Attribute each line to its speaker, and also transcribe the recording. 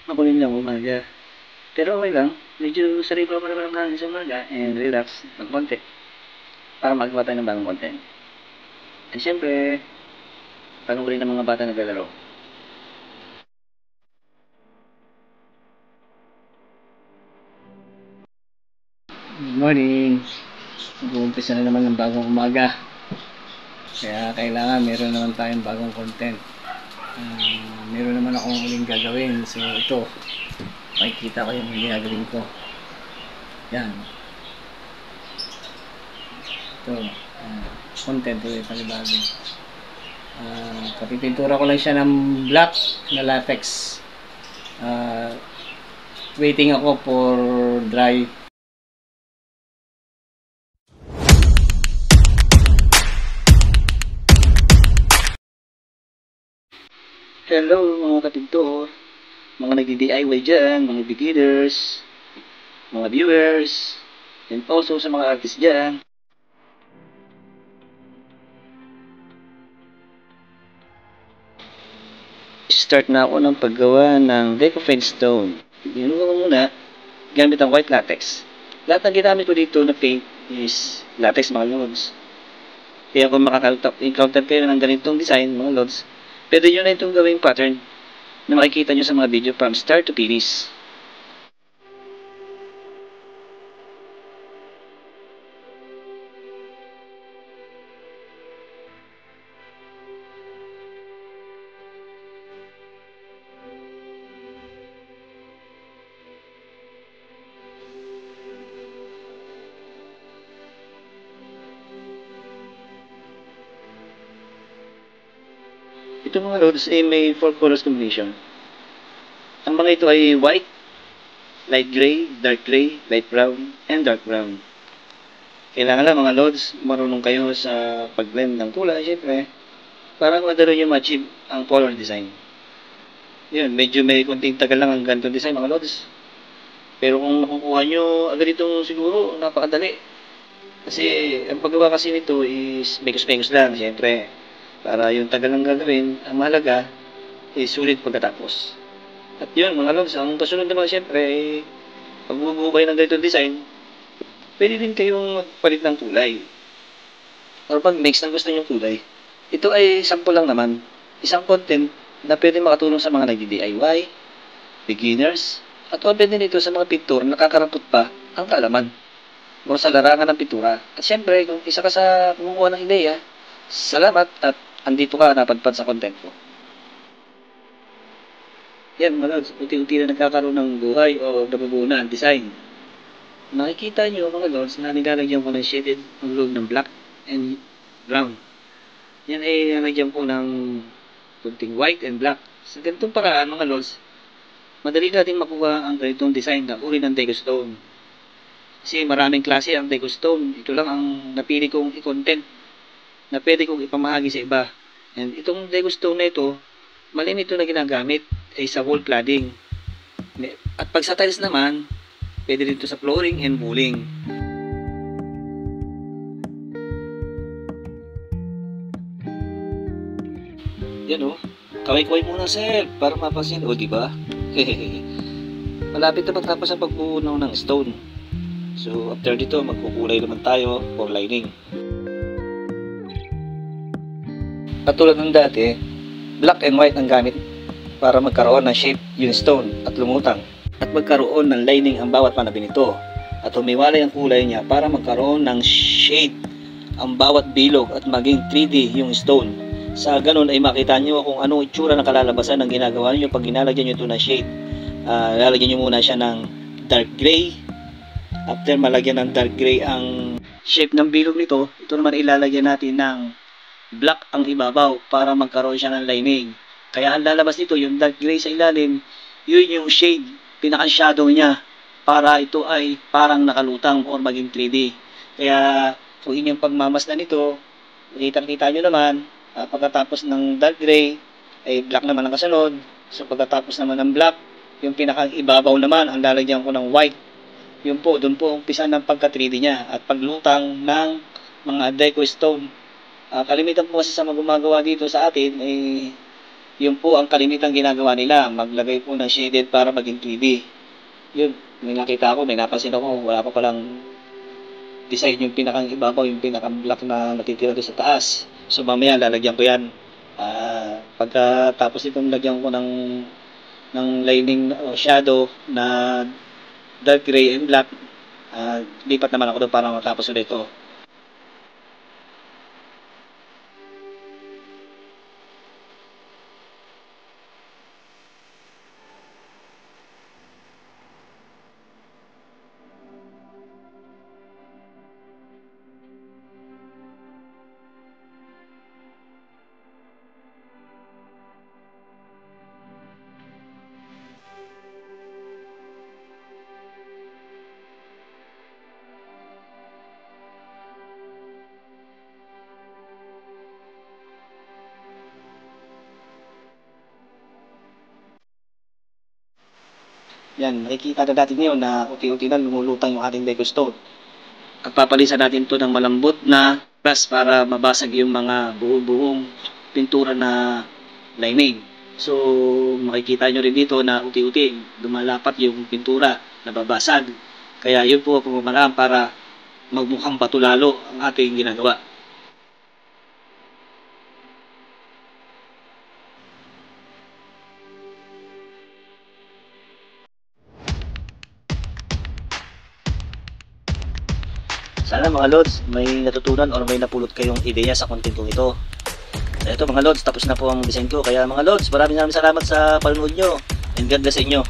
Speaker 1: makunin lang umaga. Pero okay lang, medyo cerebral pa naman ang hangin sa umaga and relax ng konti para magawa tayo ng bagong content. And syempre, panoorin ng mga bata naglalaro. Good morning! Mag-uumpisa na naman ng bagong umaga. Kaya kailangan meron naman tayong bagong content. Meron naman akong uling gagawin. So ito, makikita ko yung gagawin ko. Yan. Ito, content ulit palibago. Kapipintura ko lang siya ng black na latex. Waiting ako for dry. Hello mga kapintor, mga nagdi-DIY dyan, mga beginners, mga viewers, and also sa mga artists dyan. Start na ako ng paggawa ng deco paint stone. Ginuha ko muna gamit ang white latex. Lahat ng ginamit ko dito na paint is latex mga lods. Kaya kung makaka-encounter kayo ng ganitong design mga lods, pwede nyo na itong gawing pattern na makikita nyo sa mga video from start to finish. Ito mga loads ay may 4 colors combination. Ang mga ito ay white, light gray, dark gray, light brown, and dark brown. Kailangan lang mga loads, marunong kayo sa pag-blend ng kulay, syempre, para madalo nyo ma-achieve ang color design. Yun, medyo may konting tagal lang ang ganitong design mga loads. Pero kung makukuha nyo agad itong siguro, napakadali. Kasi ang paggawa kasi nito is mekos-mekos lang, syempre. Para yung tagal ng gagawin, ang mahalaga is sulit pagkatapos. At yun mga lods, ang kasunod naman syempre ay pag bumubuo kayo ng ganitong design, pwede din kayong magpalit ng kulay. Or pag-mix ng gusto nyong kulay. Ito ay sample lang naman. Isang content na pwede makatulong sa mga nagdi-DIY, beginners, at open din ito sa mga pintor na nakakarampot pa ang kaalaman o sa larangan ng pintura. At syempre, kung isa ka sa kumukuha ng ideya, salamat at andito ka napadpad sa content ko. Yan mga lods, unti-unti na nagkakaroon ng buhay o nabubuo na ang design. Nakikita nyo mga lods na nilalagyan ko ng shaded ang loob ng black and brown. Yan ay nilalagyan ko ng kunting white and black. Sa ganitong paraan mga lods, madali natin makuha ang ganitong design na uri ng deco stone. Kasi maraming klase ang deco stone. Ito lang ang napili kong i-content na pwede kong ipamahagi sa iba. And itong deco stone na ito, malin ito na ginagamit ay sa wall cladding. At pag sa tiles naman, pwede dito sa flooring and walling. Yan o, kaway-kaway muna sir, para mapasin. O diba? Malapit na magtapos ang pagbuo ng stone. So after dito, magkukulay naman tayo for lining. At tulad ng dati, black and white ang gamit para magkaroon ng shape yung stone at lumutang. At magkaroon ng lining ang bawat panabi nito. At humiwalay ang kulay niya para magkaroon ng shade ang bawat bilog at maging 3D yung stone. Sa ganun ay makita nyo kung anong itsura ng kalalabasan ng ginagawa nyo pag ginalagyan nyo ito ng shade. Lalagyan nyo muna siya ng dark gray. After malagyan ng dark gray ang shape ng bilog nito, ito naman ilalagyan natin ng black ang ibabaw para magkaroon siya ng lining. Kaya ang lalabas nito, yung dark gray sa ilalim, yun yung shade, pinaka-shadow niya para ito ay parang nakalutang or maging 3D. Kaya kung inyong pagmamasdan nito, kita-kita nyo naman, pagkatapos ng dark gray, ay black naman ang kasunod. So pagkatapos naman ng black, yung pinaka-ibabaw naman, ang lalagyan ko ng white. Yun po, doon po umpisa ng pagka-3D niya at paglutang ng mga deco stone. Kalimitan po kasi sa mga gumagawa dito sa atin, Yun po ang kalimitang ginagawa nila, maglagay po ng shaded para maging 3D. Yun, may nakita ako, may napansin ako, wala pa palang design yung pinakang ibabaw, yung pinakang black na natitira doon sa taas. So mamaya lalagyan ko yan. Pagkatapos itong lagyan ko ng lining o shadow na dark gray and black, lipat naman ako doon para matapos ulit ito. Yan, makikita na natin ngayon na unti-unti na lumulutang yung ating Lego stone. At papalisan natin ito ng malambot na brush para mabasag yung mga buong pintura na lining. So, makikita nyo rin dito na unti-unti lumalapat yung pintura na babasag. Kaya yun po ang pamamaraan para magmukhang patulalo ang ating ginagawa. Sana mga Lods, may natutunan or may napulot kayong ideya sa kontentong ito. Ito mga Lods, tapos na po ang design ko. Kaya mga Lods, maraming salamat sa panonood nyo. And God bless sa inyo.